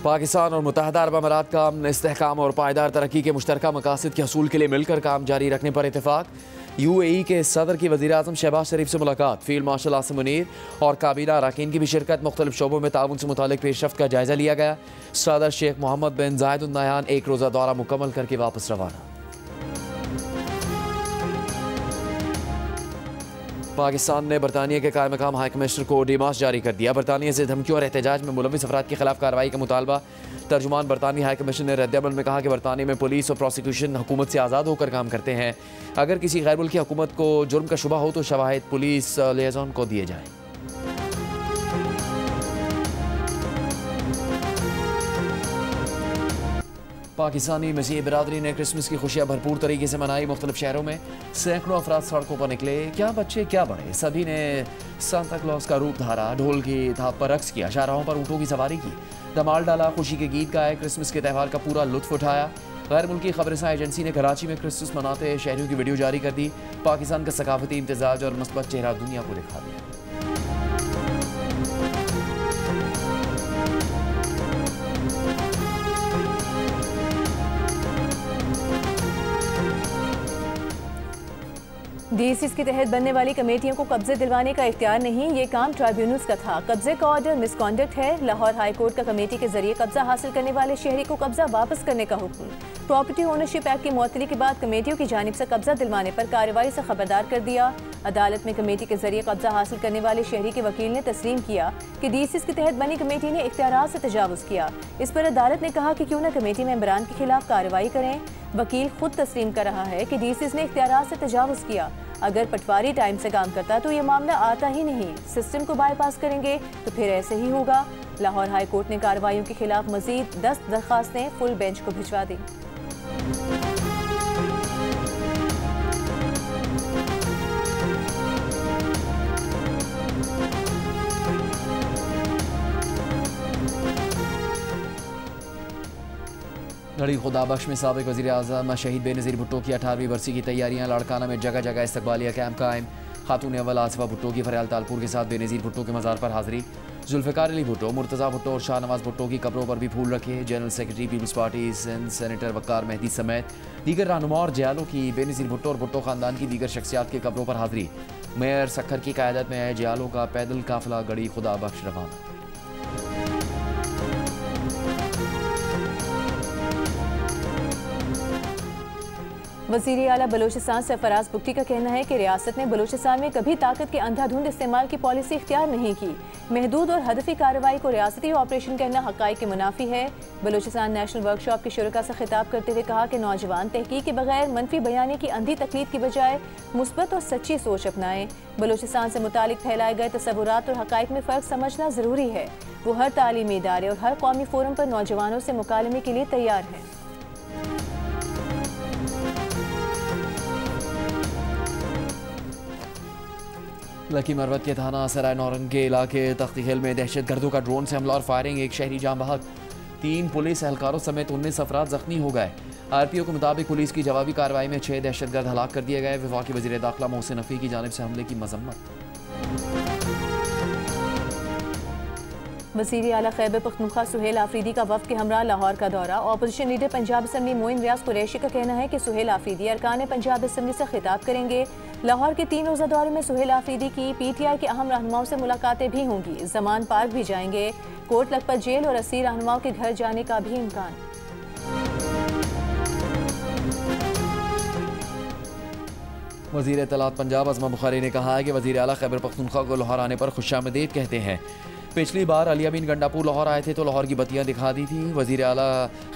पाकिस्तान और मुत्तहदा अरब अमारात का अमन, इस्तेहकाम और पायदार तरक्की के मुश्तरका मकासद के हसूल के लिए मिलकर काम जारी रखने पर इतफाक। UAE के सदर की वज़ीर-ए-आज़म शहबाज शरीफ से मुलाकात, फील्ड मार्शल आसिम मुनीर और काबीना अरकान की भी शिरकत। मुख्तलिफ शोबों में ताउन से मुतालिक पेशरफ्त का जायजा लिया गया। सदर शेख मोहम्मद बिन जायद अल नहयान एक रोज़ा दौरा मुकम्मल करके वापस रवाना। पाकिस्तान ने बरतानिया के कायम मकाम हाई कमिश्नर को डिमास जारी कर दिया। बरतानिया से धमकियों और एहतजाज में मुलविस अफराद के खिलाफ कार्रवाई का मुतालबा। तर्जुमान बरतानी हाई कमिश्नर ने रद्द-ए-अमल में कहा कि बरतानिया में पुलिस और प्रोसिक्यूशन हुकूमत से आज़ाद होकर काम करते हैं। अगर किसी गैर मुल्की हुकूमत को जुर्म का शुबा हो तो शवाहिद पुलिस लियाज़न को दिए जाएँ। पाकिस्तानी मसीही बिरादरी ने क्रिसमस की खुशियां भरपूर तरीके से मनाई। मुख्तलिफ शहरों में सैकड़ों अफराद सड़कों पर निकले। क्या बच्चे क्या बड़े, सभी ने सांता क्लॉज का रूप धारा, ढोल की थाप पर रक्स किया, शाहराहों पर ऊँटों की सवारी की, धमाल डाला, खुशी के गीत गाए, क्रिसमस के त्यौहार का पूरा लुत्फ उठाया। गैर मुल्की खबरसां एजेंसी ने कराची में क्रिसमस मनाते शहरियों की वीडियो जारी कर दी। पाकिस्तान का सकाफती इम्तिजाज और मस्बत चेहरा दुनिया को दिखा दिया। DSS के तहत बनने वाली कमेटियों को कब्जे दिलवाने का इख्तियार नहीं, ये काम ट्राइब्यूनल्स का था। कब्जे का ऑर्डर मिसकॉन्डक्ट है। लाहौर हाई कोर्ट का कमेटी के जरिए कब्जा हासिल करने वाले शहरी को कब्जा वापस करने का हुक्म। प्रॉपर्टी ओनरशिप एक्ट की मुअत्तली के बाद कमेटियों की जानिब से कब्जा दिलवाने पर कार्रवाई से खबरदार कर दिया। अदालत में कमेटी के जरिए कब्जा हासिल करने वाले शहरी के वकील ने तस्लीम किया कि DSS के तहत बनी कमेटी ने इख्तियारात से तजावुज़ किया। इस पर अदालत ने कहा कि क्यों न कमेटी मेंबरान के खिलाफ कार्रवाई करें। वकील खुद तस्लीम कर रहा है कि DSS ने इख्तियारात से तजावुज़ किया। अगर पटवारी टाइम से काम करता तो ये मामला आता ही नहीं। सिस्टम को बाईपास करेंगे तो फिर ऐसे ही होगा। लाहौर हाई कोर्ट ने कार्रवाइयों के खिलाफ मजीद 10 दरखास्तें फुल बेंच को भिजवा दी। लड़ी खुदाबख्श में साबिक वज़ीर आज़म शहीद बेनज़ीर भुट्टो की 18वीं बरसी की तैयारियां। लाड़काना में जगह जगह इस्तकबालिया कैंप कायम। खातून अव्वल आसिफा भुट्टो की फरियाल तालपुर के साथ बेनज़ीर भुट्टो के मज़ार पर हाज़िरी। जुल्फ़िकार अली भुट्टो, मुर्तज़ा भुट्टो और शाहनवाज भुट्टो की कब्रों पर भी फूल रखे। General secretary Peoples Party Sindh senator Waqar Mehdi समेत दीगर रहनुमा और जयालों की बेनज़ीर भुट्टो और भुट्टो ख़ानदान की दीगर शख्सियात के कब्रों पर हाज़िरी। मेयर सखर की क़यादत में आए जयालों का पैदल काफ़िला गड़ी खुदाबख्श रवाना। वज़ीर आला बलोचिस्तान सरफराज बुगटी का कहना है कि रियासत ने बलोचिस्तान में कभी ताकत के अंधाधुंध इस्तेमाल की पॉलिसी इख्तियार नहीं की। महदूद और हदफी कार्रवाई को रियासती ऑपरेशन कहना हक़ाइक़ के मुनाफी है। बलोचिस्तान नेशनल वर्कशॉप के शुरका से खिताब करते हुए कहा कि नौजवान तहकीक के बगैर मनफी बयानी की अंधी तकलीद की बजाय मुस्बत और सच्ची सोच अपनाएं। बलोचिस्तान से मुतालिक फैलाए गए तसव्वुरात और हक़ाइक़ में फ़र्क समझना ज़रूरी है। वो हर तालीमी इदारे और हर कौमी फोरम पर नौजवानों से मुकालमे के लिए तैयार हैं। लकी मरवत के थाना सराय नौरंग के इलाके तख्ती खेल में दहशत गर्दों का ड्रोन से हमला और फायरिंग, एक शहरी जाम बहक, 3 पुलिस एहलकारों समेत 19 अफराद जख्मी हो गए। RPO के मुताबिक पुलिस की जवाबी कार्रवाई में 6 दहशतगर्द हलाक कर दिए गए। वफाकी वज़ीर दाखिला मोहसिन नफ़ी की जानिब से हमले की मजम्मत। वज़ीर आला खैबर पख्तूनख्वा सुहेल आफरीदी का वफ़द के हमरा लाहौर का दौरा। Opposition leader Punjab assembly Moin Riaz Qureshi का कहना है कि सुहेल आफरीदी अरकान पंजाब असम्बली से खिताब करेंगे। लाहौर के 3 रोज़ा दौरे में सुहेल आफरीदी की PTI के अहम रहनुमाओं से मुलाकातें भी होंगी। जमान पार्क भी जाएंगे। कोट लखपत जेल और 80 रहनुमाओं के घर जाने का भी इम्कान। वज़ीर इत्तलात पंजाब अज़मा बुखारी ने कहा है कि वज़ीर आला खैबर पख्तूनख्वा को लाहौर आने पर खुशामदीद कहते हैं। पिछली बार अली अमीन गंडापुर लाहौर आए थे तो लाहौर की बत्तियां दिखा दी थी। वज़ीर आला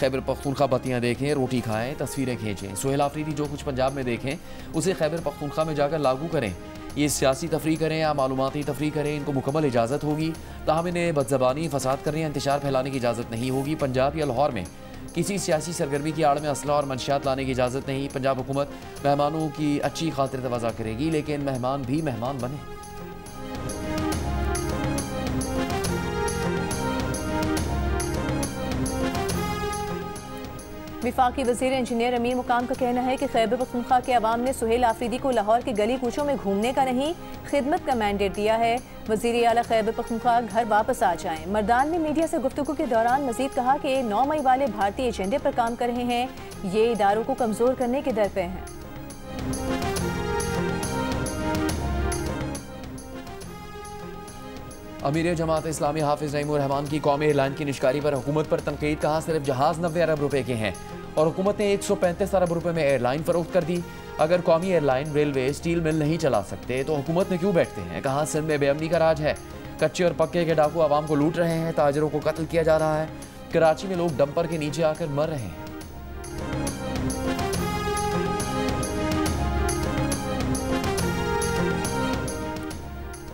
खैबर पख्तूनख्वा बत्तियां देखें, रोटी खाएं, तस्वीरें खींचें। सुहेल आफरीदी जो कुछ पंजाब में देखें उसे खैबर पख्तूनख्वा में जाकर लागू करें। ये सियासी तफरीह करें या मालूमाती तफरीह करें, इनको मुकम्मल इजाज़त होगी। ताहम इन्हें बदज़बानी, फसाद करने या इंतशार फैलाने की इजाज़त नहीं होगी। पंजाब या लाहौर में किसी सियासी सरगर्मी की आड़ में असला और मंशियात लाने की इजाज़त नहीं। पंजाब हुकूमत मेहमानों की अच्छी खातिर तवाज़ा करेगी, लेकिन मेहमान भी मेहमान बने। वफाकी वज़ीर इंजीनियर अमीर मुकाम का कहना है कि खैबर पख्तूनख्वा के अवाम ने सुहेल आफरीदी को लाहौर के गली कूचों में घूमने का नहीं, खिदमत का मैंडेट दिया है। वज़ीर आला खैबर पख्तूनख्वा घर वापस आ जाएं। मर्दान ने मीडिया से गुफ्तगू के दौरान मजीद कहा कि 9 मई वाले भारतीय एजेंडे पर काम कर रहे हैं, ये इदारों को कमज़ोर करने के दर पे हैं। अमीर जमात इस्लामी हाफिज नईमुर रहमान की कौमी एयरलाइन की निष्कारी पर हुकूमत पर तनकीद। कहा सिर्फ जहाज 90 अरब रुपए के हैं और हुकूमत ने 135 अरब रुपए में एयरलाइन फरोख्त कर दी। अगर कौमी एयरलाइन, रेलवे, स्टील मिल नहीं चला सकते तो हुकूमत में क्यों बैठते हैं। कहा सिंध में बेअमनी का राज है, कच्चे और पक्के के डाकू आवाम को लूट रहे हैं, ताजरों को कत्ल किया जा रहा है। कराची में लोग डंपर के नीचे आकर मर रहे हैं।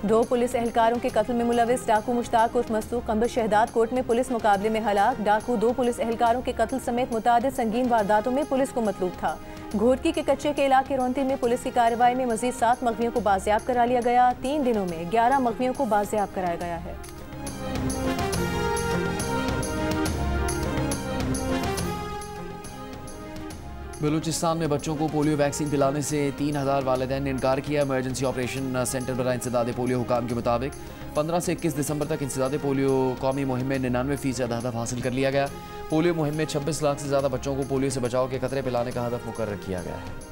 दो पुलिस एहलकारों के कत्ल में मुलविस डाकू मुश्ताक उर्फ मस्तूक कंबर शहदाद कोर्ट में पुलिस मुकाबले में हलाक। डाकू 2 पुलिस एहलकारों के कत्ल समेत मुतादिद संगीन वारदातों में पुलिस को मतलूब था। घोटकी के कच्चे के इलाके रोंती में पुलिस की कार्रवाई में मजीद 7 मगवियों को बाजियाब करा लिया गया। 3 दिनों में 11 मगवियों को बाजियाब कराया गया है। बलूचिस्तान में बच्चों को पोलियो वैक्सीन पिलाने से 3000 वालिदैन ने इनकार किया। इमरजेंसी ऑपरेशन सेंटर बराए इंसदाद पोलियो हुकाम के मुताबिक 15 से 21 दिसंबर तक इंसदाद पोलियो कौमी मुहिम में 99% हदफ हासिल कर लिया गया। पोलियो मुहिम में 26 लाख से ज़्यादा बच्चों को पोलियो से बचाव के खतरे पिलाने का हदफ मुकर्रर किया गया है।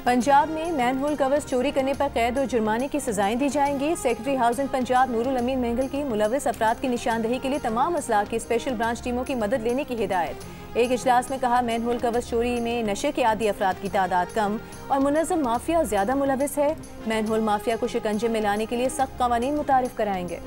पंजाब में मैनहोल कवर्स चोरी करने पर कैद और जुर्माने की सजाएं दी जाएंगी। सेक्रेटरी हाउसिंग पंजाब नूरुल अमीन मेंगल की मुलविस अफराद की निशानदही के लिए तमाम अजला की स्पेशल ब्रांच टीमों की मदद लेने की हिदायत। एक इजलास में कहा, मैनहोल कवर्स चोरी में नशे के आदी अफराद की तादाद कम और मुनज़्ज़म माफिया ज्यादा मुलविस है। मैनहोल माफिया को शिकंजे में लाने के लिए सख्त कवानीन मुतारिफ कराएंगे।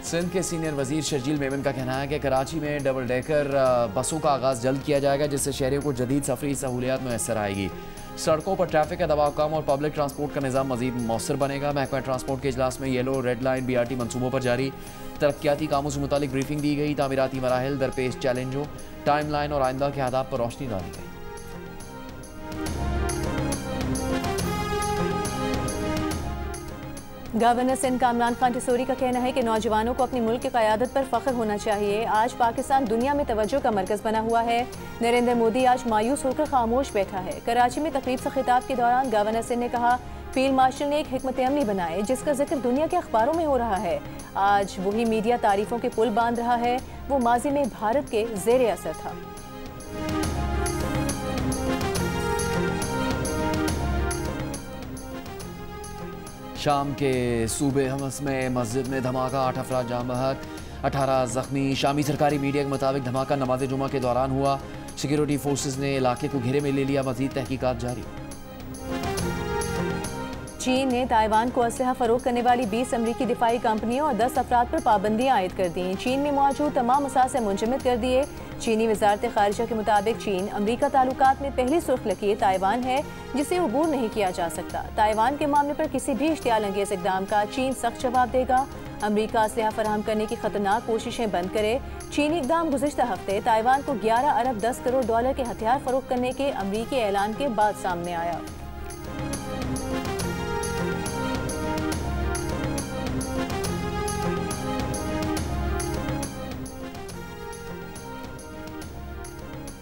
सिंध के सीनियर वजीर शर्जील मेमन का कहना है कि कराची में डबल डेकर बसों का आगाज़ जल्द किया जाएगा, जिससे शहरियों को जदीद सफरी सहूलियात मैसर आएगी। सड़कों पर ट्रैफिक का दबाव कम और पब्लिक ट्रांसपोर्ट का निज़ाम मजीद मौसर बनेगा। महकमा ट्रांसपोर्ट के इजलास में येलो, रेड लाइन, BRT मनसूबों पर जारी तरक्याती कामों से मुतालिक ब्रीफिंग दी गई। तामीराती मराहिल, दरपेश चैलेंजों, टाइम लाइन और आइंदा के आदाब पर रोशनी डाली गई। गवर्नर सिंध कामरान खान टिसोरी का कहना है कि नौजवानों को अपनी मुल्क की क़यादत पर फ़ख्र होना चाहिए। आज पाकिस्तान दुनिया में तवज्जो का मरकज़ बना हुआ है। नरेंद्र मोदी आज मायूस होकर खामोश बैठा है। कराची में तकरीब से खिताब के दौरान गवर्नर सिंध ने कहा, फील्ड मार्शल ने एक हिकमत अमली बनाए जिसका जिक्र दुनिया के अखबारों में हो रहा है। आज वही मीडिया तारीफों के पुल बांध रहा है, वो माजी में भारत के ज़ेरे असर था। शाम के सूबे हमस में मस्जिद में धमाका, 8 अफराद जाम बहक, 18 जख्मी। शामी सरकारी मीडिया के मुताबिक धमाका नमाज जुमा के दौरान हुआ। सिक्योरिटी फोर्सेज ने इलाके को घेरे में ले लिया। मजीद तहकीकात जारी। चीन ने ताइवान को असलहा फरोख्त करने वाली 20 अमरीकी दिफाई कंपनियों और 10 अफराद पर पाबंदियां आयद कर दी। चीन में मौजूद तमाम असासे मुंजमद कर दिए। चीनी वजारत खारिजा के मुताबिक चीन अमरीका ताल्लुकात में पहली सुर्ख लकीर ताइवान है, जिसे अबूर नहीं किया जा सकता। ताइवान के मामले पर किसी भी इश्तियाल अंगेज इक़दाम का चीन सख्त जवाब देगा। अमरीका असलहा फराहम करने की खतरनाक कोशिशें बंद करे। चीनी इक़दाम गुज़िश्ता हफ्ते ताइवान को 11 अरब 10 करोड़ डॉलर के हथियार फरोख्त करने के अमरीकी ऐलान के बाद सामने आया।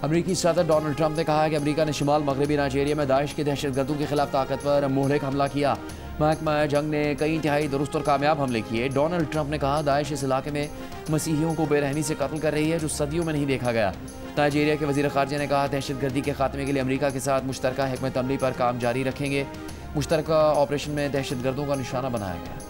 अमरीकी सदर डोनाल्ड ट्रंप ने कहा है कि अमरीका ने शिमाल मगरबी नाइजीरिया में दाइश के दहशतगर्दों के खिलाफ ताकतवर मुहलिक हमला किया। महकमा जंग ने कई इंतहाई दुरुस्त और कामयाब हमले किए। डोनाल्ड ट्रंप ने कहा, दाइश इस इलाके में मसीहियों को बेरहमी से कत्ल कर रही है, जो सदियों में नहीं देखा गया। नाइजीरिया के वज़ीर ख़ारिजा ने कहा, दहशतगर्दी के खात्मे के लिए अमरीका के साथ मुश्तरका हिकमत अमली पर काम जारी रखेंगे। मुश्तरका ऑपरेशन में दहशतगर्दों का निशाना बनाया गया।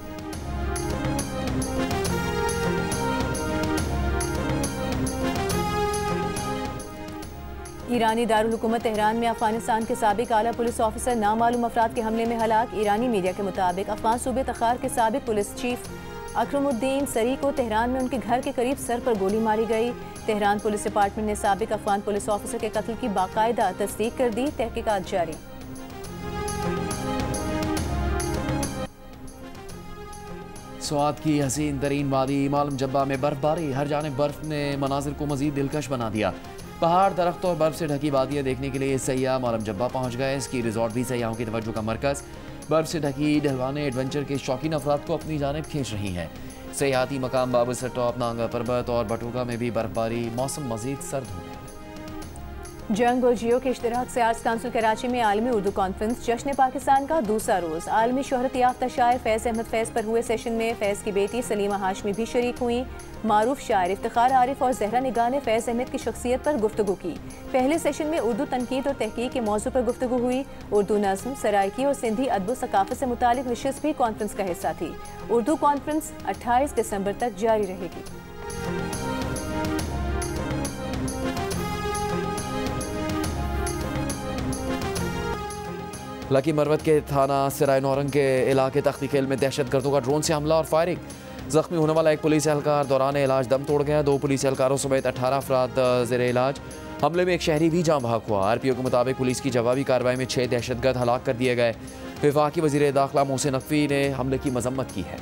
ईरानी दारुल हुकूमत तेहरान में अफगानिस्तान के साबिक आला पुलिस ऑफिसर नामालूम अफराद के हमले में हलाक। ईरानी मीडिया के मुताबिक अफगान सूबे तखार के साबिक पुलिस चीफ अकरमुद्दीन सरी को तेहरान में उनके घर के करीब सर पर गोली मारी गई। तेहरान पुलिस डिपार्टमेंट ने साबिक अफगान पुलिस ऑफिसर के कत्ल की बाकायदा तस्दीक कर दी। तहकीकात जारी। स्वात की हसीन तरीन वादी मालूम जब्बा में बर्फबारी, हर जानिब बर्फ ने मनाजिर को मजीद दिलकश बना दिया। पहाड़, दरख्त और बर्फ से ढकी वादियाँ देखने के लिए सयाह मालम जब्बा पहुँच गए। स्की रिजॉर्ट भी सयाहों की तवज्जो का मरकज़। बर्फ से ढकी ढलवाने एडवेंचर के शौकीन अफराद को अपनी जानिब खींच रही हैं। सयाहती मकाम बाबूसर टॉप, नांगा पर्वत और बटुका में भी बर्फबारी। मौसम मजीद सर्द हो गया। जंग और जियो के इश्तराक से आर्ट्स काउंसिल कराची में आलमी उर्दू कॉन्फ्रेंस जश्न पाकिस्तान का दूसरा रोज़। आलमी शोहरत याफ्ता शायर फैज़ अहमद फैज़ पर हुए सेशन में फैज़ की बेटी सलीमा हाशमी भी शरीक हुई। मारूफ शायर इफ्तिखार आरिफ और जहरा निगाह ने फैज़ अहमद की शख्सियत पर गुफ्तगू की। पहले सेशन में उर्दू तनकीद और तहकीक के मौजू पर गुफ्तगू हुई। उर्दू नज़्म, सराइकी और सिंधी अदब सकाफ़त से मुतालिक नशिस्त भी कॉन्फ्रेंस का हिस्सा थी। उर्दू कॉन्फ्रेंस 28 दिसंबर तक जारी रहेगी। लकी मरवत के थाना सराय नौरंग के इलाके तख्ती खेल में दहशतगर्दों का ड्रोन से हमला और फायरिंग। जख्मी होने वाला एक पुलिस एहलकार दौरान इलाज दम तोड़ गया। 2 पुलिस एहलकारों समेत 18 अफराद ज़ेरे इलाज। हमले में एक शहरी भी जाँ बहक हुआ। RPO के मुताबिक पुलिस की जवाबी कार्रवाई में 6 दहशतगर्द हलाक कर दिए गए। वफाकी वज़ीर दाखिला मोहसिन नकवी ने हमले की मजम्मत की है।